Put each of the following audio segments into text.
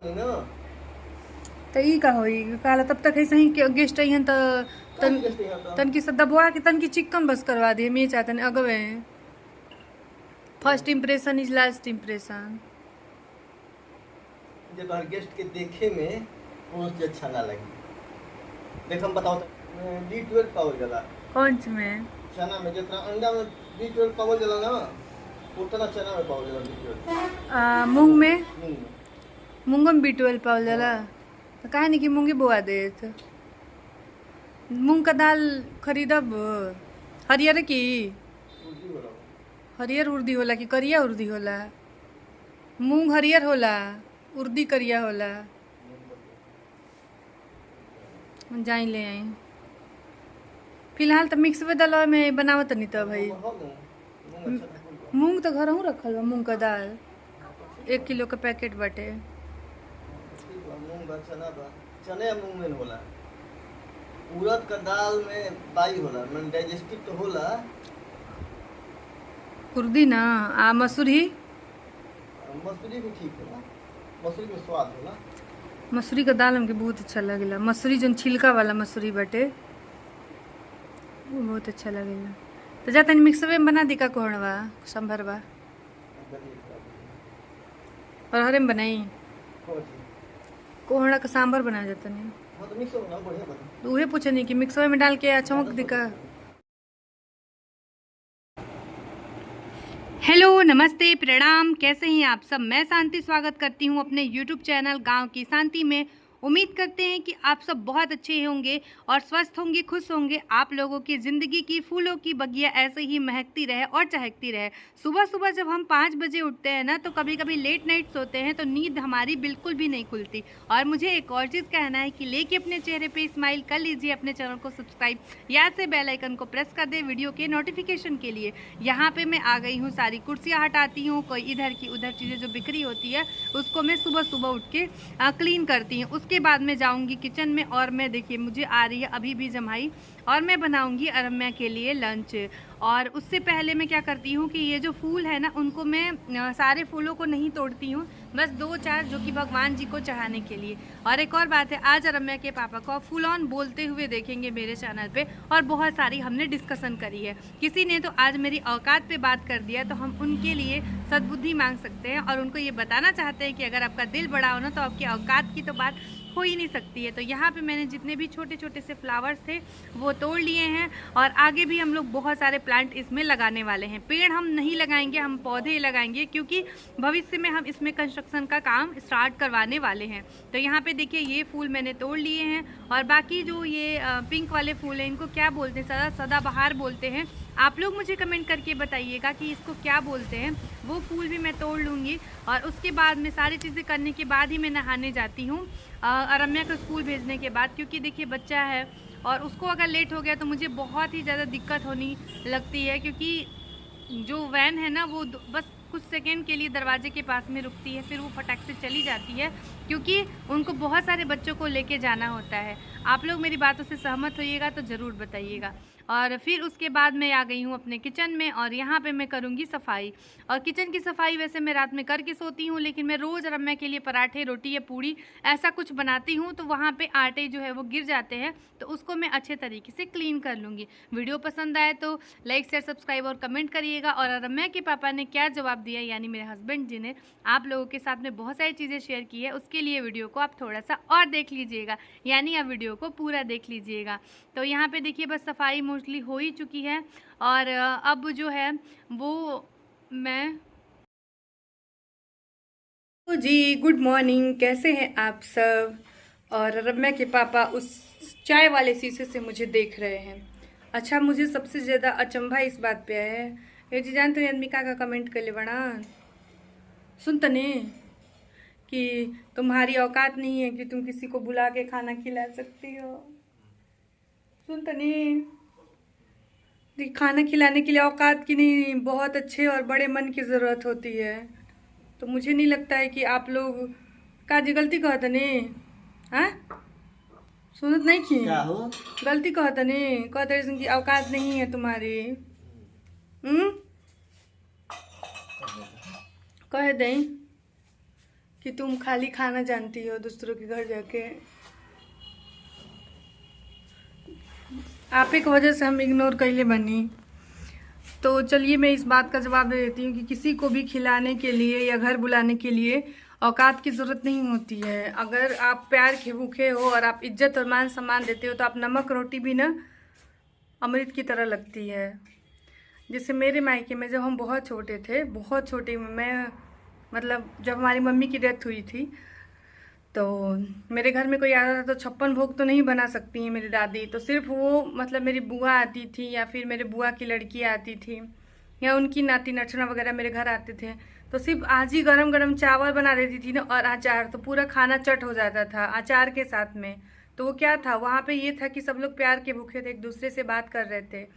ना तो ई का होई काला तब तक ऐसे ही गेस्ट आई हैं तो काहे गेस्ट यहाँ तो तन की से दबवा के तन की चिकन बस करवा दिए मैं चाहते हैं अगवे first impression is last impression. जब हर गेस्ट के देखे में कौन से अच्छा ना लगे। देख हम बताओ तो B12 पावल जाला कौन सी में चना में, जितना अंडा में B12 पावल जाला ना उतना चना में पावल जाला B12। मूंग में मूंग में मूंगो में B12 पावल जाला। तो काहे नहीं कि मूंगी बोआ देत मूंग का दाल खरीदब हरियर की उर्दी वाला हरियर उर्दी होला कि करिया उर्दी होला। मूंग हरियर होला उर्दी करिया होला। जाई ले आई फिलहाल तो मिक्स में दलवा में बनावत नहीं तो भाई मूंग अच्छा ना बोल मूंग तो घर हूँ रखल बा मूंग का दाल 1 किलो का पैकेट बाटे। मूंग बा चना बा चने या मूंग में होला। उड़द का दाल में बाई होला मन डाइजेस्टिव तो होला। उर्दी ना आ मसूरी मसूरी भी ठीक होला, मसूरी में स्वाद होला। मसूरी का दाल हमके बहुत अच्छा लगेला। मसूरी जन छिलका वाला मसूरी बाटे वो बहुत अच्छा लगेला। तो जा तनी मिक्स में बना दी का कोहड़वा संभरवा और हरे में बनाई कोहड़ा का सांभर बना जाता नहीं। हाँ तो मिक्स होना बढ़िया बना। तो उहे पूछे नहीं कि मिक्सर में डाल के चमक दिखा। हेलो नमस्ते प्रणाम कैसे हैं आप सब। मैं शांति स्वागत करती हूं अपने यूट्यूब चैनल गांव की शांति में। उम्मीद करते हैं कि आप सब बहुत अच्छे होंगे और स्वस्थ होंगे खुश होंगे। आप लोगों की ज़िंदगी की फूलों की बगिया ऐसे ही महकती रहे और चहकती रहे। सुबह सुबह जब हम 5 बजे उठते हैं ना तो कभी कभी लेट नाइट सोते हैं तो नींद हमारी बिल्कुल भी नहीं खुलती। और मुझे एक और चीज़ कहना है कि लेके अपने चेहरे पे स्माइल कर लीजिए। अपने चैनल को सब्सक्राइब याद से बेल आइकन को प्रेस कर दे वीडियो के नोटिफिकेशन के लिए। यहाँ पे मैं आ गई हूँ, सारी कुर्सियाँ हटाती हूँ, कोई इधर की उधर चीज़ें जो बिखरी होती है उसको मैं सुबह सुबह उठ के क्लीन करती हूँ। उसके बाद मैं जाऊँगी किचन में और मैं देखिए मुझे आ रही है अभी भी जमाई और मैं बनाऊँगी अरम्या के लिए लंच। और उससे पहले मैं क्या करती हूँ कि ये जो फूल है ना उनको मैं सारे फूलों को नहीं तोड़ती हूँ, बस 2-4 जो कि भगवान जी को चढ़ाने के लिए। और एक और बात है, आज अरम्या के पापा को आप फुल ऑन बोलते हुए देखेंगे मेरे चैनल पे और बहुत सारी हमने डिस्कशन करी है। किसी ने तो आज मेरी औकात पे बात कर दिया तो हम उनके लिए सद्बुद्धि मांग सकते हैं और उनको ये बताना चाहते हैं कि अगर आपका दिल बड़ा हो ना तो आपकी औकात की तो बात हो ही नहीं सकती है। तो यहाँ पे मैंने जितने भी छोटे छोटे से फ्लावर्स थे वो तोड़ लिए हैं और आगे भी हम लोग बहुत सारे प्लांट इसमें लगाने वाले हैं। पेड़ हम नहीं लगाएंगे, हम पौधे लगाएंगे क्योंकि भविष्य में हम इसमें कंस्ट्रक्शन का काम स्टार्ट करवाने वाले हैं। तो यहाँ पे देखिए ये फूल मैंने तोड़ लिए हैं और बाकी जो ये पिंक वाले फूल हैं इनको क्या बोलते हैं, सदाबहार बोलते हैं। आप लोग मुझे कमेंट करके बताइएगा कि इसको क्या बोलते हैं। वो फूल भी मैं तोड़ लूँगी और उसके बाद में सारी चीज़ें करने के बाद ही मैं नहाने जाती हूँ अरम्या को स्कूल भेजने के बाद। क्योंकि देखिए बच्चा है और उसको अगर लेट हो गया तो मुझे बहुत ही ज़्यादा दिक्कत होने लगती है क्योंकि जो वैन है ना वो बस कुछ सेकंड के लिए दरवाजे के पास में रुकती है, फिर वो फटाक से चली जाती है क्योंकि उनको बहुत सारे बच्चों को लेके जाना होता है। आप लोग मेरी बातों से सहमत होइएगा तो ज़रूर बताइएगा। और फिर उसके बाद मैं आ गई हूँ अपने किचन में और यहाँ पे मैं करूँगी सफाई। और किचन की सफाई वैसे मैं रात में करके सोती हूँ, लेकिन मैं रोज़ रम्या के लिए पराठे रोटी या पूड़ी ऐसा कुछ बनाती हूँ तो वहाँ पे आटे जो है वो गिर जाते हैं, तो उसको मैं अच्छे तरीके से क्लीन कर लूँगी। वीडियो पसंद आए तो लाइक शेयर सब्सक्राइब और कमेंट करिएगा। और रम्या के पापा ने क्या जवाब दिया, यानी मेरे हस्बैंड जी ने आप लोगों के साथ में बहुत सारी चीज़ें शेयर की है, उसके लिए वीडियो को आप थोड़ा सा और देख लीजिएगा, यानी आप वीडियो को पूरा देख लीजिएगा। तो यहाँ पे देखिए बस सफाई मोस्टली हो ही चुकी है और अब जो है वो मैं जी गुड मॉर्निंग, कैसे हैं आप सब। और रम्या के पापा उस चाय वाले शीशे से मुझे देख रहे हैं। अच्छा मुझे सबसे ज़्यादा अचंभा इस बात पे है, ये जी जानते हैं आदमी का कमेंट कर ले बड़ा सुनते नहीं कि तुम्हारी औकात नहीं है कि तुम किसी को बुला के खाना खिला सकती हो। सुनते नहीं खाना खिलाने के लिए औकात की नहीं, बहुत अच्छे और बड़े मन की ज़रूरत होती है। तो मुझे नहीं लगता है कि आप लोग का जी गलती कहते नहीं हाँ सुनत नहीं की क्या हो गलती कहते नहीं कहते कि औकात नहीं है तुम्हारी। कह दें कि तुम खाली खाना जानती हो दूसरों के घर जाके। आप ही की वजह से हम इग्नोर कैले बनी। तो चलिए मैं इस बात का जवाब दे देती हूँ कि किसी को भी खिलाने के लिए या घर बुलाने के लिए औकात की ज़रूरत नहीं होती है। अगर आप प्यार के भूखे हो और आप इज्जत और मान सम्मान देते हो तो आप नमक रोटी भी ना अमृत की तरह लगती है। जैसे मेरे मायके में जब हम बहुत छोटे थे, बहुत छोटे में, मैं मतलब जब हमारी मम्मी की डेथ हुई थी तो मेरे घर में कोई आता था तो 56 भोग तो नहीं बना सकती हैं मेरी दादी, तो सिर्फ वो मतलब मेरी बुआ आती थी या फिर मेरे बुआ की लड़की आती थी या उनकी नाती नटना वगैरह मेरे घर आते थे, तो सिर्फ आज ही गरम गरम चावल बना देती थी ना और अचार, तो पूरा खाना चट हो जाता था अचार के साथ में। तो वो क्या था, वहाँ पे ये था कि सब लोग प्यार के भूखे थे, एक दूसरे से बात कर रहे थे।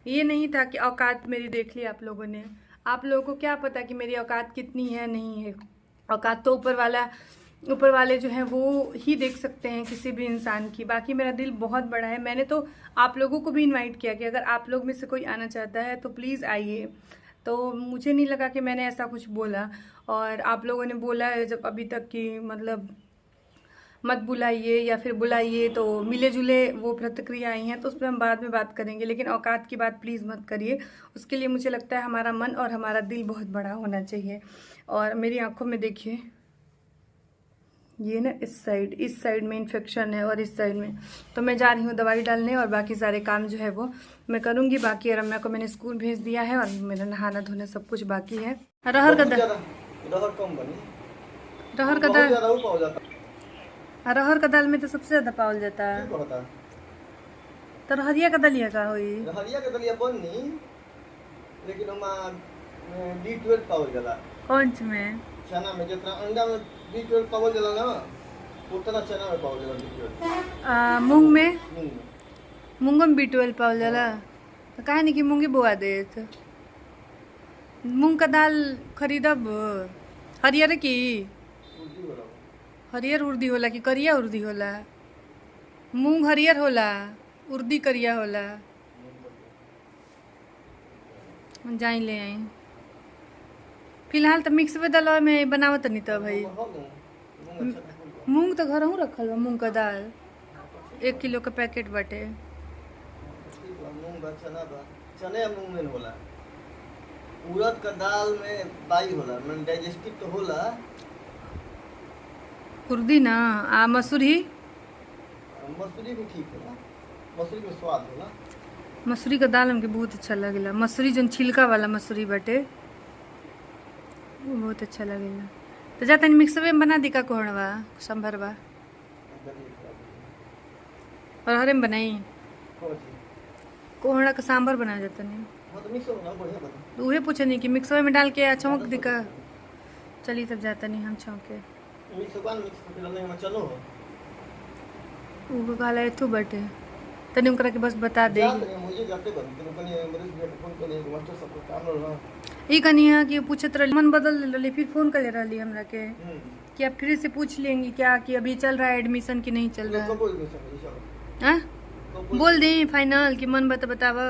ये नहीं था कि औकात मेरी देख ली आप लोगों ने। आप लोगों को क्या पता कि मेरी औकात कितनी है नहीं है। औकात तो ऊपर वाले जो हैं वो ही देख सकते हैं किसी भी इंसान की। बाकी मेरा दिल बहुत बड़ा है। मैंने तो आप लोगों को भी इनवाइट किया कि अगर आप लोग में से कोई आना चाहता है तो प्लीज़ आइए। तो मुझे नहीं लगा कि मैंने ऐसा कुछ बोला, और आप लोगों ने बोला है जब अभी तक कि मतलब मत बुलाइए या फिर बुलाइए, तो मिले जुले वो प्रतिक्रिया आई हैं, तो उस पर हम बाद में बात करेंगे, लेकिन औकात की बात प्लीज़ मत करिए। उसके लिए मुझे लगता है हमारा मन और हमारा दिल बहुत बड़ा होना चाहिए। और मेरी आंखों में देखिए, ये ना इस साइड में इन्फेक्शन है और इस साइड में, तो मैं जा रही हूँ दवाई डालने और बाकी सारे काम जो है वो मैं करूँगी। बाकी रम्या को मैंने स्कूल भेज दिया है और मेरा नहाना धोना सब कुछ बाकी है। रहर का दाल, रहर का दाल में तो सबसे ज्यादा पावल जाता है। तो रहरिया का दलिया का होई, रहरिया के दलिया बनी, लेकिन B12 पावल जाला। कौन सी में? चना में। जितना अंडा में B12 पावल जाला ना, उतना चना में पावल जाला B12। मूंग में? मूंग में B12 पावल जाला। तो काहे नहीं कि मूंगी बोआ देत। मूंग का दाल खरीदब हरियर की? हरियर उर्दी होला कि करिया उर्दी होला? मूंग हरियर होला, उर्दी करिया होला। जाई ले आई। फिलहाल तो मिक्स में दाल में बनावत नहीं तो भाई। मूंग तो घर हूँ रखल बा, मूंग का दाल 1 किलो का पैकेट बाटे। चने मूंग में होला, उड़द का दाल में बाई होला, मन डाइजेस्टिव तो होला। उर्दी ना आ मसूरी भी ठीक होला, मसूरी में स्वाद होला। मसूरी का दाल हमके बहुत अच्छा लगेला। मसूरी जो छिलका वाला मसूरी बाटे वो बहुत अच्छा लगेला। तो जा तनी मिक्सवे में बना दी का कोहड़वा संभरवा और हरे में बनाई कोहड़ा का सांभर बना जाता नहीं। तो वही पूछे नहीं कि मिक्सवे में डाल के चौंक दी का। चलिए तब जाता नहीं हम चौंके। वो काला एथू बटे तनी उनकरा के बस बता दे। ई कनिया कि पूछत रही, मन बदल रही, फिर फोन कर रही हमरा के कि आप फिर से पूछ लेंगी क्या कि अभी चल रहा है एडमिशन कि नहीं चल रहा है। बोल दे फाइनल कि मन बतावा।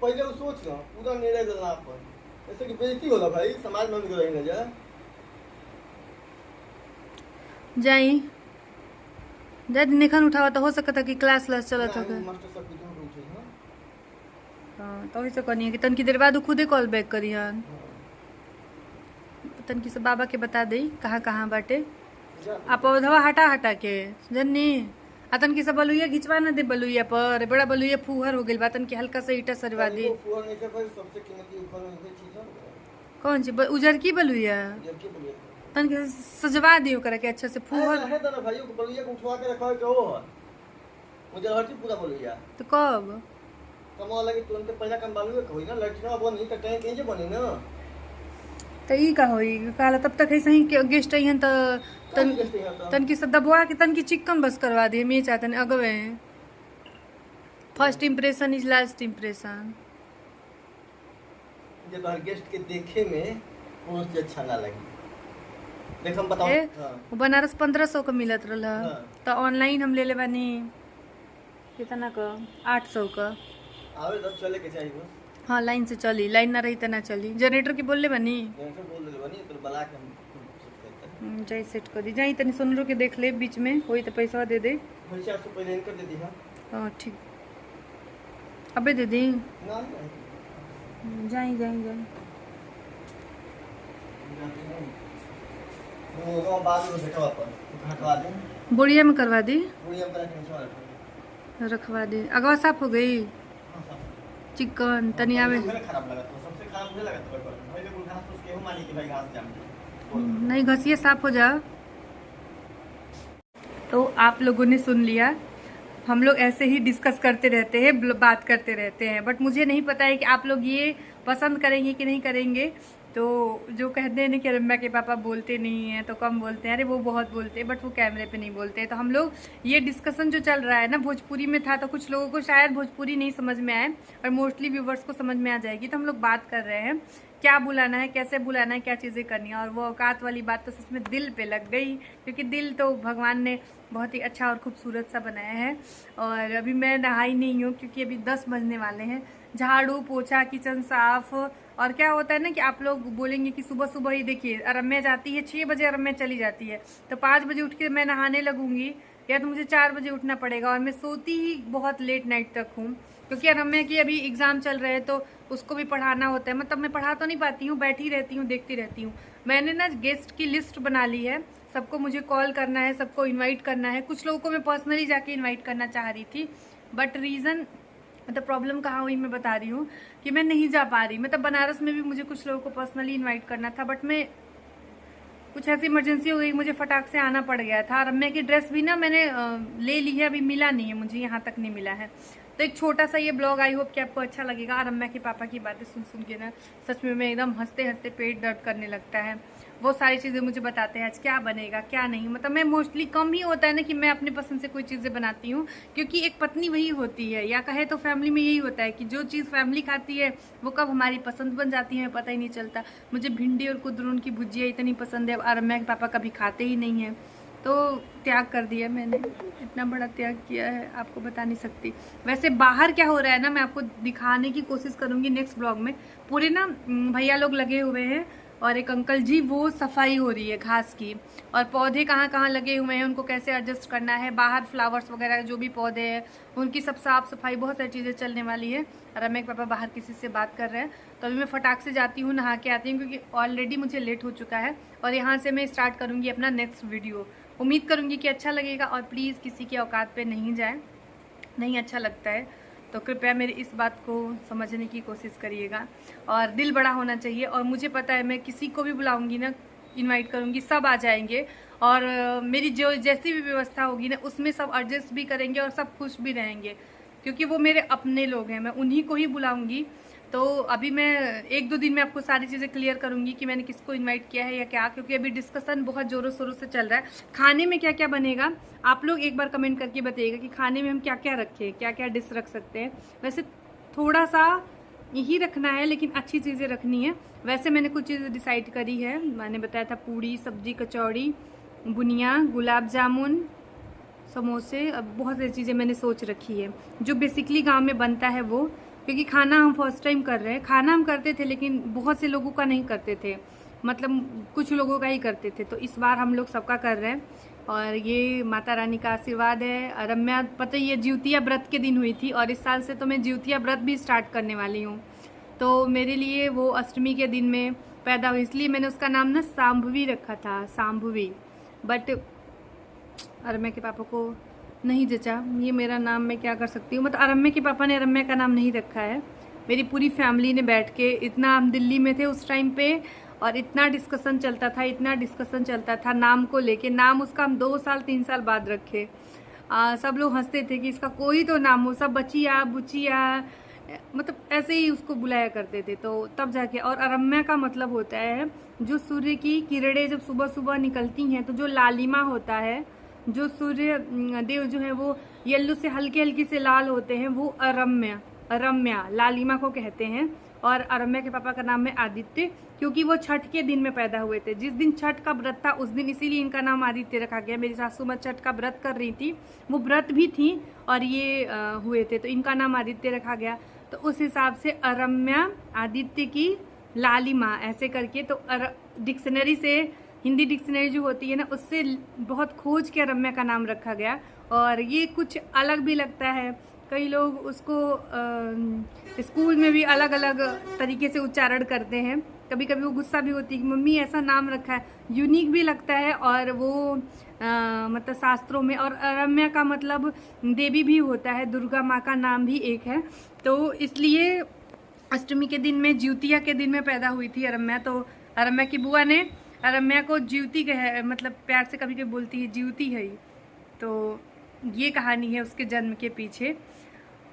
पहले वो सोच ना, पूरा निर्णय लेना अपन। ऐसे कि बेइज्जती होला भाई, समाज में भी रहेंगे जा। जाई जब निखन उठावा तो हो सकता कि क्लास चलत होगा। हाँ तो वही से करनी है कि तनकी देर बाद खुदे कॉल बैक करी हन। तनकी से बाबा के बता दे कहाँ कहाँ बाटे आप पौधवा हटा के जन्नी आ तनकी से बलुइया घिचवा ना दे बलुइया पर, बड़ा बलुइया फूहर हो गइल बा, तनकी हल्का सा ईटा सरवा दी। कौन सी उजर की बलुइया? तनकी सजवा दियो करे के अच्छा से फूहर है तो ना भाई को बलुइया को उठवा के रखा है जो मुझे हरती पूरा बलुइया। तो कब कमावा लगे तुरंत पहला काम बालुइया होई ना, लड़कियां बनी त टैंक इंजे बनी ना। तो ई का होई काला तब तक ऐसे ही गेस्ट आइहन त तनकी से दबवा के तनकी चिकन बस करवा दिए। मैं चाहते हैं अगवे first impression is last impression. जब हर गेस्ट के देखे में बहुत से अच्छा ना लगी। देख हम बताओ वो बनारस 1500 का मिलत रहल। तो ऑनलाइन हम ले ले बानी कितना का 800 का। आवे तो चले के चाहिए बस। हाँ लाइन से चली, लाइन ना रही तो ना चली। जनरेटर की बोल ले बानी, जनरेटर बोल ले बानी तो बला के हम जाई सेट कर दी जाई तनी सुन रो के देख ले बीच में होई तो पैसा दे दे। वैसे आपसे पहले इनकर दे दी। हाँ ठीक अबे दे दी ना जाई जाई जाई वो बाद में बैठा पर हटवा दे। बुढ़िया में करवा दी बुढ़िया पर टेंशन रखवा दी अगवा साफ हो गई चिकन तनिया में खराब लगा तो सबसे खराब मुझे लगा तो भाई देखो घास फूस के हो मानी कि भाई घास जाम नहीं घसिए साफ हो जा। तो आप लोगों ने सुन लिया हम लोग ऐसे ही डिस्कस करते रहते हैं बात करते रहते हैं बट मुझे नहीं पता है कि आप लोग ये पसंद करेंगे कि नहीं करेंगे। तो जो कहते हैं ना कि रम्या के पापा बोलते नहीं हैं तो कम बोलते हैं अरे वो बहुत बोलते हैं बट वो कैमरे पे नहीं बोलते हैं। तो हम लोग ये डिस्कशन जो चल रहा है ना भोजपुरी में था तो कुछ लोगों को शायद भोजपुरी नहीं समझ में आए और मोस्टली व्यूवर्स को समझ में आ जाएगी। तो हम लोग बात कर रहे हैं क्या बुलाना है कैसे बुलाना है क्या चीज़ें करनी है और वो औकात वाली बात तो सच में दिल पे लग गई क्योंकि दिल तो भगवान ने बहुत ही अच्छा और खूबसूरत सा बनाया है। और अभी मैं नहाई नहीं हूँ क्योंकि अभी 10 बजने वाले हैं। झाड़ू पोछा किचन साफ और क्या होता है ना कि आप लोग बोलेंगे कि सुबह सुबह ही देखिए रम्या जाती है 6 बजे रम्या चली जाती है तो 5 बजे उठ के मैं नहाने लगूंगी या तो मुझे 4 बजे उठना पड़ेगा और मैं सोती ही बहुत लेट नाइट तक हूँ क्योंकि रम्या की अभी एग्जाम चल रहे हैं तो उसको भी पढ़ाना होता है। मतलब मैं पढ़ा तो नहीं पाती हूँ बैठी रहती हूँ देखती रहती हूँ। मैंने ना गेस्ट की लिस्ट बना ली है सबको मुझे कॉल करना है सबको इन्वाइट करना है। कुछ लोगों को मैं पर्सनली जाके इन्वाइट करना चाह रही थी बट रीज़न मतलब प्रॉब्लम कहाँ हुई मैं बता रही हूँ कि मैं नहीं जा पा रही। मतलब बनारस में भी मुझे कुछ लोगों को पर्सनली इनवाइट करना था बट मैं कुछ ऐसी इमरजेंसी हो गई मुझे फटाक से आना पड़ गया था। रम्या की ड्रेस भी ना मैंने ले ली है अभी मिला नहीं है मुझे यहाँ तक नहीं मिला है। तो एक छोटा सा ये ब्लॉग आई होप कि आपको अच्छा लगेगा। रम्या के पापा की बातें सुन सुन के ना सच में मैं एकदम हंसते हंसते पेट दर्द करने लगता है। वो सारी चीज़ें मुझे बताते हैं आज क्या बनेगा क्या नहीं। मतलब मैं मोस्टली कम ही होता है ना कि मैं अपनी पसंद से कोई चीज़ें बनाती हूँ क्योंकि एक पत्नी वही होती है या कहे तो फैमिली में यही होता है कि जो चीज़ फैमिली खाती है वो कब हमारी पसंद बन जाती है पता ही नहीं चलता। मुझे भिंडी और कुदरून की भुजिया इतनी पसंद है और रम्या के पापा कभी खाते ही नहीं हैं तो त्याग कर दिया मैंने। इतना बड़ा त्याग किया है आपको बता नहीं सकती। वैसे बाहर क्या हो रहा है ना मैं आपको दिखाने की कोशिश करूँगी नेक्स्ट ब्लॉग में। पूरे ना भैया लोग लगे हुए हैं और एक अंकल जी वो सफाई हो रही है घास की और पौधे कहाँ कहाँ लगे हुए हैं उनको कैसे एडजस्ट करना है। बाहर फ्लावर्स वगैरह जो भी पौधे हैं उनकी सब साफ सफाई बहुत सारी चीज़ें चलने वाली है। रम्या के पापा बाहर किसी से बात कर रहे हैं तो अभी मैं फटाक से जाती हूँ नहा के आती हूँ क्योंकि ऑलरेडी मुझे लेट हो चुका है और यहाँ से मैं स्टार्ट करूँगी अपना नेक्स्ट वीडियो। उम्मीद करूँगी कि अच्छा लगेगा और प्लीज़ किसी की औकात पे नहीं जाए नहीं अच्छा लगता है तो कृपया मेरी इस बात को समझने की कोशिश करिएगा। और दिल बड़ा होना चाहिए और मुझे पता है मैं किसी को भी बुलाऊंगी ना इनवाइट करूँगी सब आ जाएंगे और मेरी जो जैसी भी व्यवस्था होगी ना उसमें सब एडजस्ट भी करेंगे और सब खुश भी रहेंगे क्योंकि वो मेरे अपने लोग हैं मैं उन्हीं को ही बुलाऊंगी। तो अभी मैं 1-2 दिन में आपको सारी चीज़ें क्लियर करूंगी कि मैंने किसको इनवाइट किया है या क्या क्योंकि अभी डिस्कशन बहुत ज़ोरों शोरों से चल रहा है। खाने में क्या क्या बनेगा आप लोग एक बार कमेंट करके बताइएगा कि खाने में हम क्या क्या रखें क्या क्या डिश रख सकते हैं। वैसे थोड़ा सा यही रखना है लेकिन अच्छी चीज़ें रखनी है। वैसे मैंने कुछ चीज़ें डिसाइड करी है मैंने बताया था पूड़ी सब्जी कचौड़ी बुनिया गुलाब जामुन समोसे अब बहुत सारी चीज़ें मैंने सोच रखी है जो बेसिकली गांव में बनता है वो क्योंकि खाना हम फर्स्ट टाइम कर रहे हैं। खाना हम करते थे लेकिन बहुत से लोगों का नहीं करते थे मतलब कुछ लोगों का ही करते थे तो इस बार हम लोग सबका कर रहे हैं और ये माता रानी का आशीर्वाद है। रम्या पता ही है ज्योतिया व्रत के दिन हुई थी और इस साल से तो मैं ज्योतिया व्रत भी स्टार्ट करने वाली हूँ तो मेरे लिए वो अष्टमी के दिन में पैदा हुई इसलिए मैंने उसका नाम ना सांभवी रखा था सांभवी बट रम्या के पापा को नहीं जचा ये मेरा नाम मैं क्या कर सकती हूँ। मतलब रम्या के पापा ने रम्या का नाम नहीं रखा है। मेरी पूरी फैमिली ने बैठ के इतना हम दिल्ली में थे उस टाइम पे और इतना डिस्कशन चलता था नाम को लेके। नाम उसका हम 2 साल 3 साल बाद रखे। सब लोग हंसते थे कि इसका कोई तो नाम हो सब बचिया बुचिया मतलब ऐसे ही उसको बुलाया करते थे तो तब जाके। और रम्या का मतलब होता है जो सूर्य की किरणें जब सुबह सुबह निकलती हैं तो जो लालिमा होता है जो सूर्य देव जो है वो येल्लो से हल्के हल्के से लाल होते हैं वो रम्या लालिमा को कहते हैं। और रम्या के पापा का नाम है आदित्य क्योंकि वो छठ के दिन में पैदा हुए थे। जिस दिन छठ का व्रत था उस दिन इसीलिए इनका नाम आदित्य रखा गया। मेरी सासू माँ छठ का व्रत कर रही थी वो व्रत भी थी और ये हुए थे तो इनका नाम आदित्य रखा गया। तो उस हिसाब से रम्या आदित्य की लालिमा ऐसे करके तो डिक्शनरी से हिंदी डिक्शनरी जो होती है ना, उससे बहुत खोज के रम्या का नाम रखा गया। और ये कुछ अलग भी लगता है। कई लोग उसको स्कूल में भी अलग अलग तरीके से उच्चारण करते हैं। कभी कभी वो गुस्सा भी होती है कि मम्मी ऐसा नाम रखा है। यूनिक भी लगता है और वो मतलब शास्त्रों में, और रम्या का मतलब देवी भी होता है, दुर्गा माँ का नाम भी एक है। तो इसलिए अष्टमी के दिन में, ज्योतिया के दिन में पैदा हुई थी अरम्या। तो अरम्या की बुआ ने अरम्या को ज्योति कहे, मतलब प्यार से कभी कभी बोलती है ज्योति है। तो ये कहानी है उसके जन्म के पीछे,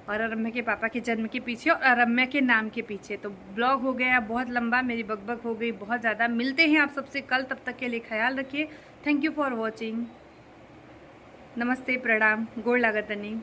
और अरम्या के पापा के जन्म के पीछे, और अरम्या के नाम के पीछे। तो ब्लॉग हो गया बहुत लंबा, मेरी बकबक हो गई बहुत ज़्यादा। मिलते हैं आप सबसे कल, तब तक के लिए ख्याल रखिए। Thank you for watching. नमस्ते, प्रणाम, गोड़ लागतनी।